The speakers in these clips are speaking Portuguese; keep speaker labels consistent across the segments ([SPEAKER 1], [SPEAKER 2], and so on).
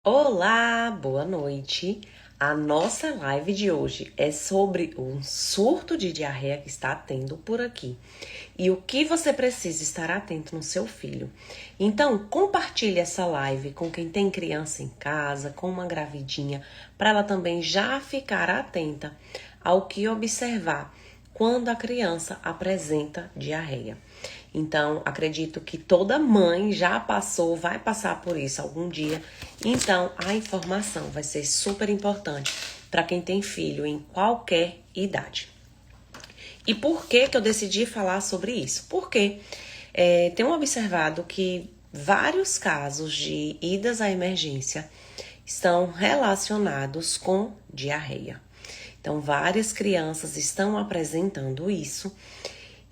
[SPEAKER 1] Olá, boa noite. A nossa live de hoje é sobre um surto de diarreia que está tendo por aqui e o que você precisa estar atento no seu filho. Então, compartilhe essa live com quem tem criança em casa, com uma gravidinha, para ela também já ficar atenta ao que observar quando a criança apresenta diarreia. Então, acredito que toda mãe já passou, vai passar por isso algum dia. Então, a informação vai ser super importante para quem tem filho em qualquer idade. E por que eu decidi falar sobre isso? Porque tenho observado que vários casos de idas à emergência estão relacionados com diarreia. Então, várias crianças estão apresentando isso.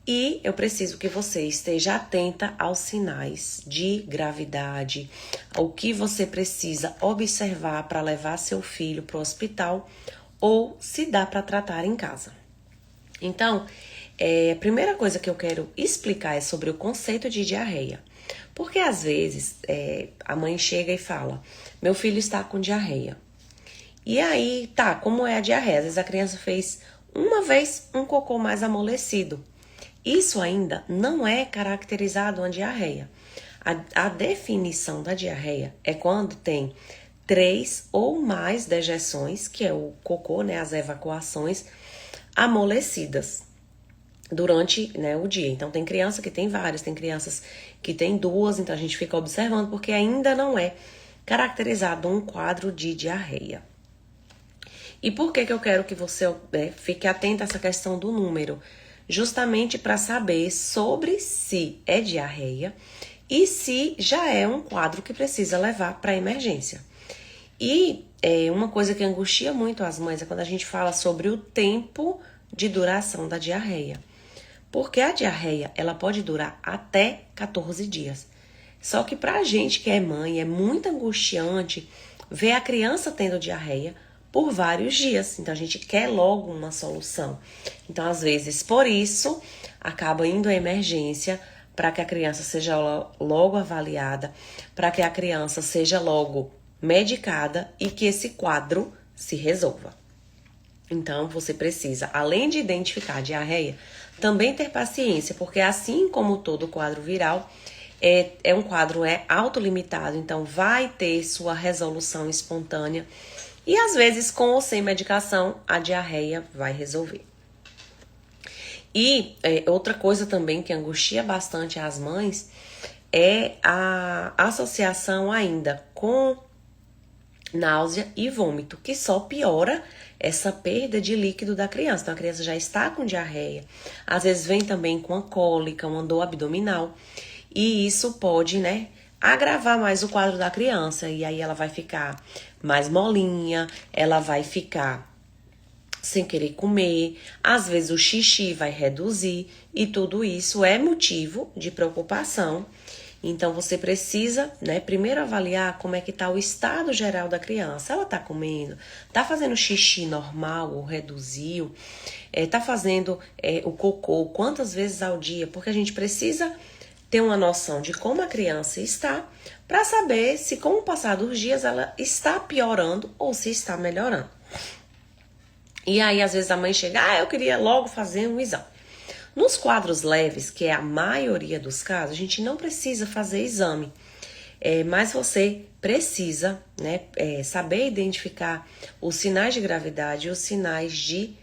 [SPEAKER 1] E eu preciso que você esteja atenta aos sinais de gravidade, ao que você precisa observar para levar seu filho para o hospital ou se dá para tratar em casa. Então, a primeira coisa que eu quero explicar é sobre o conceito de diarreia. Porque às vezes a mãe chega e fala, meu filho está com diarreia. E aí, tá, como é a diarreia? Às vezes a criança fez uma vez um cocô mais amolecido. Isso ainda não é caracterizado uma diarreia. A definição da diarreia é quando tem 3 ou mais dejeções, que é o cocô, né, as evacuações amolecidas durante, né, o dia. Então tem criança que tem várias, tem crianças que tem 2, então a gente fica observando porque ainda não é caracterizado um quadro de diarreia. E por que eu quero que você fique atento a essa questão do número? Justamente para saber sobre se é diarreia e se já é um quadro que precisa levar para emergência. E uma coisa que angustia muito as mães é quando a gente fala sobre o tempo de duração da diarreia. Porque a diarreia, ela pode durar até 14 dias. Só que para a gente que é mãe, é muito angustiante ver a criança tendo diarreia por vários dias. Então, a gente quer logo uma solução. Então, às vezes, por isso, acaba indo à emergência para que a criança seja logo avaliada, para que a criança seja logo medicada e que esse quadro se resolva. Então, você precisa, além de identificar a diarreia, também ter paciência, porque assim como todo quadro viral, um quadro autolimitado, então vai ter sua resolução espontânea. E às vezes, com ou sem medicação, a diarreia vai resolver. E outra coisa também que angustia bastante as mães é a associação ainda com náusea e vômito, que só piora essa perda de líquido da criança. Então, a criança já está com diarreia, às vezes vem também com a cólica, uma dor abdominal, e isso pode, agravar mais o quadro da criança, e aí ela vai ficar mais molinha, ela vai ficar sem querer comer, às vezes o xixi vai reduzir, e tudo isso é motivo de preocupação. Então, você precisa, primeiro avaliar como é que tá o estado geral da criança. Ela tá comendo, tá fazendo xixi normal ou reduziu, tá fazendo o cocô quantas vezes ao dia, porque a gente precisa ter uma noção de como a criança está, para saber se com o passar dos dias ela está piorando ou se está melhorando. E aí, às vezes, a mãe chega, eu queria logo fazer um exame. Nos quadros leves, que é a maioria dos casos, a gente não precisa fazer exame. Mas você precisa saber identificar os sinais de gravidade e os sinais de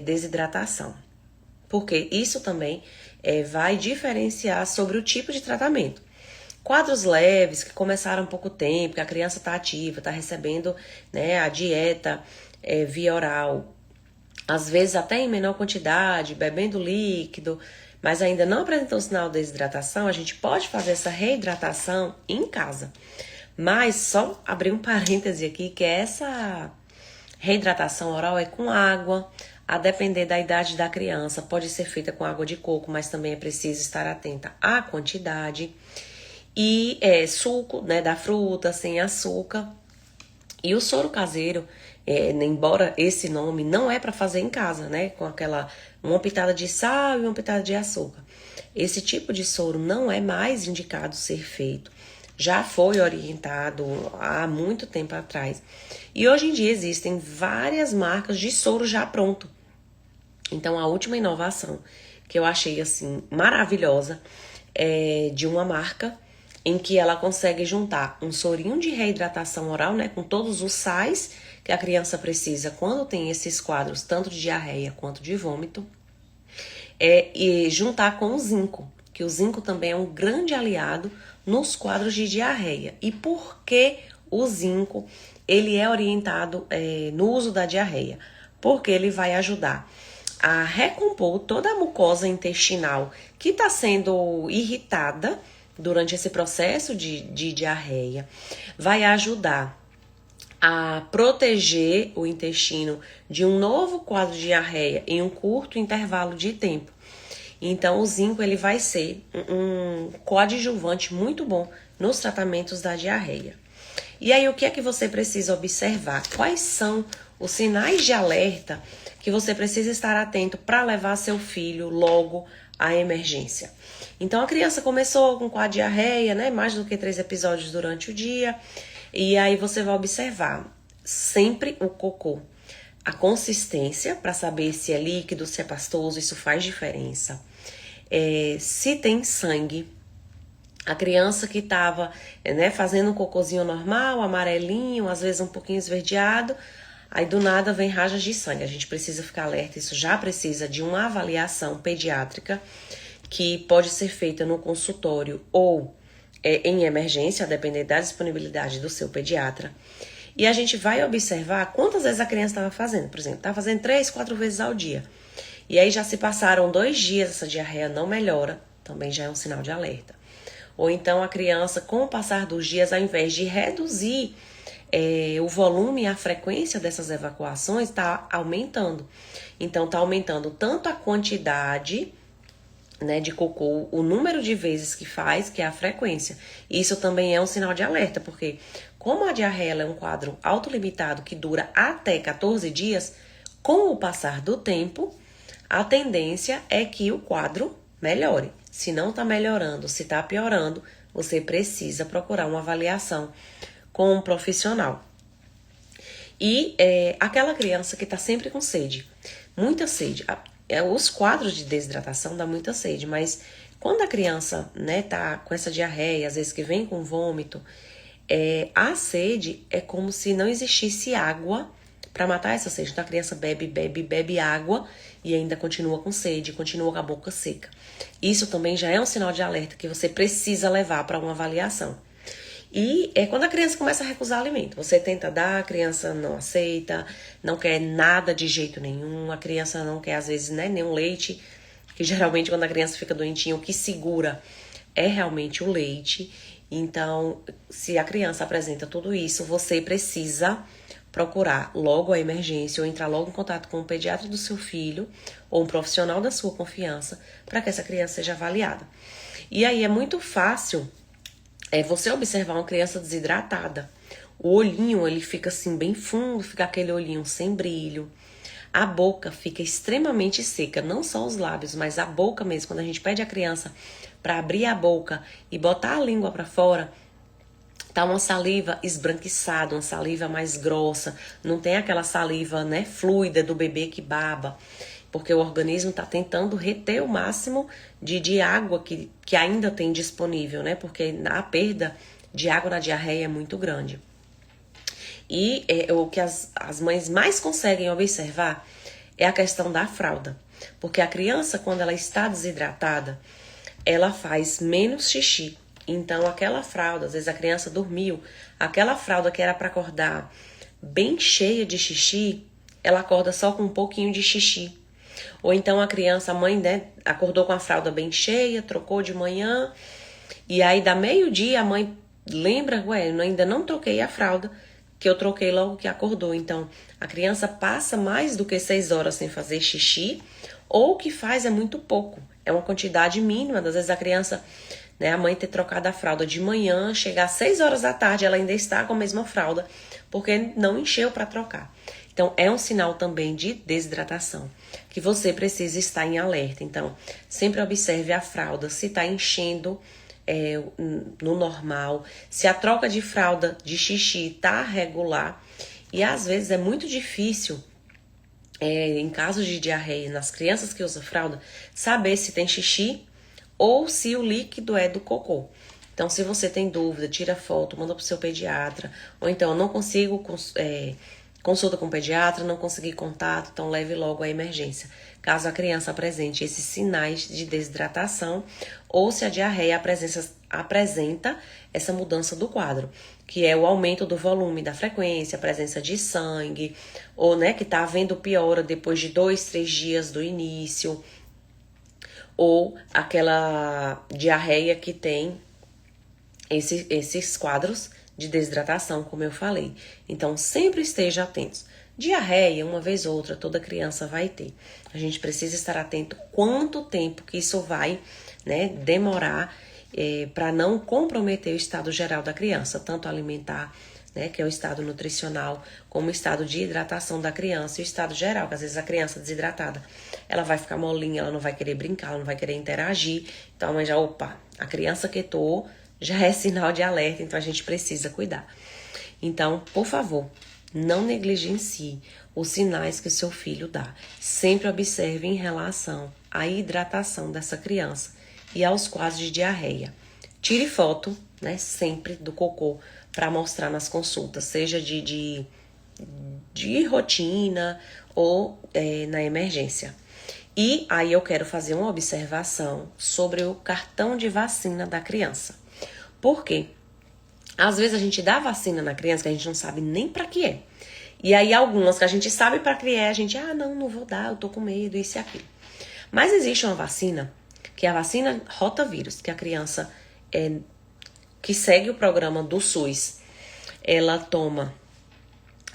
[SPEAKER 1] desidratação. Porque isso também vai diferenciar sobre o tipo de tratamento. Quadros leves, que começaram há pouco tempo, que a criança está ativa, está recebendo a dieta via oral, às vezes até em menor quantidade, bebendo líquido, mas ainda não apresentou sinal de desidratação, a gente pode fazer essa reidratação em casa. Mas só abrir um parêntese aqui, que essa reidratação oral é com água, a depender da idade da criança, pode ser feita com água de coco, mas também é preciso estar atenta à quantidade. E suco da fruta, sem açúcar. E o soro caseiro, embora esse nome não é para fazer em casa, com uma pitada de sal e uma pitada de açúcar. Esse tipo de soro não é mais indicado ser feito já foi orientado há muito tempo atrás. E hoje em dia existem várias marcas de soro já pronto. Então, a última inovação que eu achei, assim, maravilhosa é de uma marca em que ela consegue juntar um sorinho de reidratação oral, né, com todos os sais que a criança precisa quando tem esses quadros, tanto de diarreia quanto de vômito, e juntar com o zinco, que o zinco também é um grande aliado nos quadros de diarreia. E por que o zinco ele é orientado no uso da diarreia? Porque ele vai ajudar a recompor toda a mucosa intestinal que está sendo irritada durante esse processo de diarreia, vai ajudar a proteger o intestino de um novo quadro de diarreia em um curto intervalo de tempo. Então, o zinco ele vai ser um coadjuvante muito bom nos tratamentos da diarreia. E aí, o que é que você precisa observar? Quais são os sinais de alerta que você precisa estar atento para levar seu filho logo à emergência? Então, a criança começou com a diarreia, né? Mais do que 3 episódios durante o dia. E aí, você vai observar sempre o cocô. A consistência, para saber se é líquido, se é pastoso, isso faz diferença. Se tem sangue, a criança que estava fazendo um cocôzinho normal, amarelinho, às vezes um pouquinho esverdeado, aí do nada vem rajas de sangue. A gente precisa ficar alerta, isso já precisa de uma avaliação pediátrica que pode ser feita no consultório ou em emergência, a depender da disponibilidade do seu pediatra. E a gente vai observar quantas vezes a criança estava fazendo. Por exemplo, estava fazendo 3, 4 vezes ao dia. E aí já se passaram 2 dias, essa diarreia não melhora, também já é um sinal de alerta. Ou então a criança, com o passar dos dias, ao invés de reduzir o volume e a frequência dessas evacuações, está aumentando. Então está aumentando tanto a quantidade de cocô, o número de vezes que faz, que é a frequência. Isso também é um sinal de alerta, porque como a diarreia é um quadro autolimitado que dura até 14 dias, com o passar do tempo, a tendência é que o quadro melhore. Se não está melhorando, se está piorando, você precisa procurar uma avaliação com um profissional. E aquela criança que está sempre com sede, muita sede. Os quadros de desidratação dão muita sede, mas quando a criança tá com essa diarreia, às vezes que vem com vômito, a sede é como se não existisse água para matar essa sede. Então a criança bebe água e ainda continua com sede, continua com a boca seca. Isso também já é um sinal de alerta que você precisa levar para uma avaliação. E quando a criança começa a recusar alimento, você tenta dar, a criança não aceita, não quer nada de jeito nenhum, a criança não quer às vezes nenhum leite, que geralmente quando a criança fica doentinha, o que segura é realmente o leite. Então, se a criança apresenta tudo isso, você precisa procurar logo a emergência ou entrar logo em contato com o pediatra do seu filho ou um profissional da sua confiança para que essa criança seja avaliada. E aí é muito fácil você observar uma criança desidratada. O olhinho, ele fica assim bem fundo, fica aquele olhinho sem brilho. A boca fica extremamente seca, não só os lábios, mas a boca mesmo. Quando a gente pede a criança para abrir a boca e botar a língua para fora, tá uma saliva esbranquiçada, uma saliva mais grossa. Não tem aquela saliva, fluida do bebê que baba. Porque o organismo está tentando reter o máximo de água que ainda tem disponível, porque a perda de água na diarreia é muito grande. E o que as mães mais conseguem observar é a questão da fralda. Porque a criança, quando ela está desidratada, ela faz menos xixi. Então, aquela fralda, às vezes a criança dormiu, aquela fralda que era para acordar bem cheia de xixi, ela acorda só com um pouquinho de xixi. Ou então a criança, a mãe, acordou com a fralda bem cheia, trocou de manhã, e aí dá meio-dia a mãe lembra, eu ainda não troquei a fralda, que eu troquei logo que acordou. Então, a criança passa mais do que 6 horas sem fazer xixi, ou o que faz é muito pouco, é uma quantidade mínima. Às vezes a criança, a mãe ter trocado a fralda de manhã, chegar às 6 horas da tarde, ela ainda está com a mesma fralda, porque não encheu para trocar. Então, é um sinal também de desidratação, que você precisa estar em alerta. Então, sempre observe a fralda, se está enchendo no normal, se a troca de fralda de xixi tá regular. E às vezes é muito difícil, em casos de diarreia, nas crianças que usam fralda, saber se tem xixi ou se o líquido é do cocô. Então, se você tem dúvida, tira foto, manda pro seu pediatra. Ou então, não consigo, consulta com o pediatra, não consegui contato, então leve logo à emergência. Caso a criança apresente esses sinais de desidratação ou se a diarreia apresenta essa mudança do quadro, que é o aumento do volume, da frequência, a presença de sangue, ou que tá havendo piora depois de 2, 3 dias do início, ou aquela diarreia que tem esses quadros de desidratação, como eu falei. Então, sempre esteja atentos. Diarreia, uma vez ou outra, toda criança vai ter. A gente precisa estar atento quanto tempo que isso vai, demorar, para não comprometer o estado geral da criança, tanto alimentar, que é o estado nutricional, como o estado de hidratação da criança e o estado geral, que às vezes a criança desidratada, ela vai ficar molinha, ela não vai querer brincar, ela não vai querer interagir. Então, mas já, a criança quietou, já é sinal de alerta, então a gente precisa cuidar. Então, por favor, não negligencie os sinais que o seu filho dá. Sempre observe em relação à hidratação dessa criança e aos quadros de diarreia. Tire foto, sempre do cocô para mostrar nas consultas, seja de rotina ou na emergência. E aí eu quero fazer uma observação sobre o cartão de vacina da criança. Por quê? Às vezes a gente dá vacina na criança que a gente não sabe nem para que é. E aí algumas que a gente sabe para que é, a gente, não vou dar, eu tô com medo, isso e aquilo. Mas existe uma vacina, que é a vacina rotavírus, que a criança que segue o programa do SUS, ela toma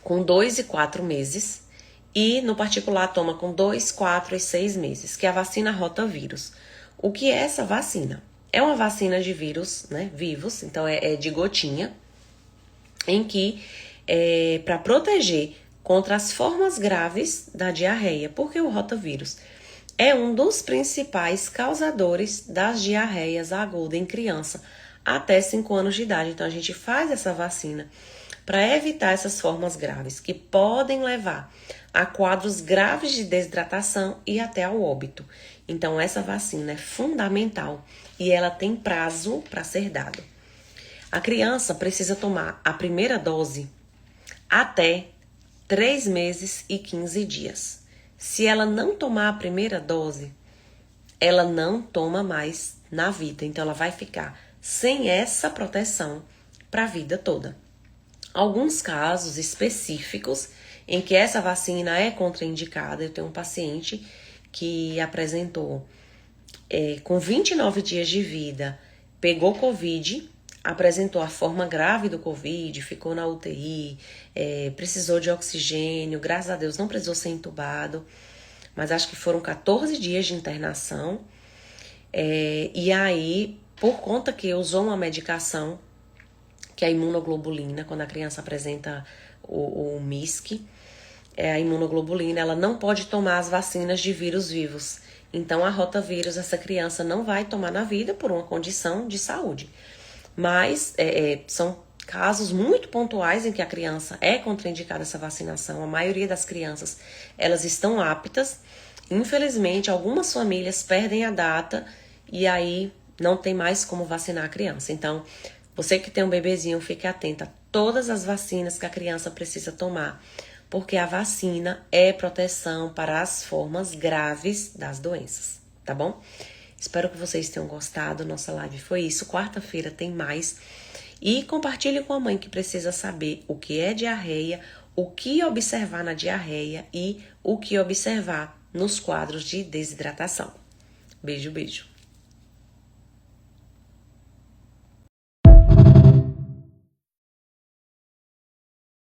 [SPEAKER 1] com 2 e 4 meses e no particular toma com 2, 4 e 6 meses, que é a vacina rotavírus. O que é essa vacina? É uma vacina de vírus, vivos, então é de gotinha, em que é para proteger contra as formas graves da diarreia, porque o rotavírus é um dos principais causadores das diarreias agudas em criança até 5 anos de idade. Então a gente faz essa vacina para evitar essas formas graves, que podem levar a quadros graves de desidratação e até ao óbito. Então essa vacina é fundamental e ela tem prazo para ser dado. A criança precisa tomar a primeira dose até 3 meses e 15 dias. Se ela não tomar a primeira dose, ela não toma mais na vida. Então ela vai ficar sem essa proteção para a vida toda. Alguns casos específicos em que essa vacina é contraindicada, eu tenho um paciente que apresentou com 29 dias de vida, pegou Covid, apresentou a forma grave do Covid, ficou na UTI, precisou de oxigênio, graças a Deus não precisou ser entubado, mas acho que foram 14 dias de internação, e aí, por conta que usou uma medicação, que é a imunoglobulina, quando a criança apresenta o MISC, a imunoglobulina, ela não pode tomar as vacinas de vírus vivos. Então, a rotavírus, essa criança não vai tomar na vida por uma condição de saúde. Mas são casos muito pontuais em que a criança é contraindicada essa vacinação. A maioria das crianças, elas estão aptas. Infelizmente, algumas famílias perdem a data e aí não tem mais como vacinar a criança. Então, você que tem um bebezinho, fique atenta a todas as vacinas que a criança precisa tomar, porque a vacina é proteção para as formas graves das doenças, tá bom? Espero que vocês tenham gostado. Nossa live foi isso. Quarta-feira tem mais. E compartilhe com a mãe que precisa saber o que é diarreia, o que observar na diarreia e o que observar nos quadros de desidratação. Beijo, beijo.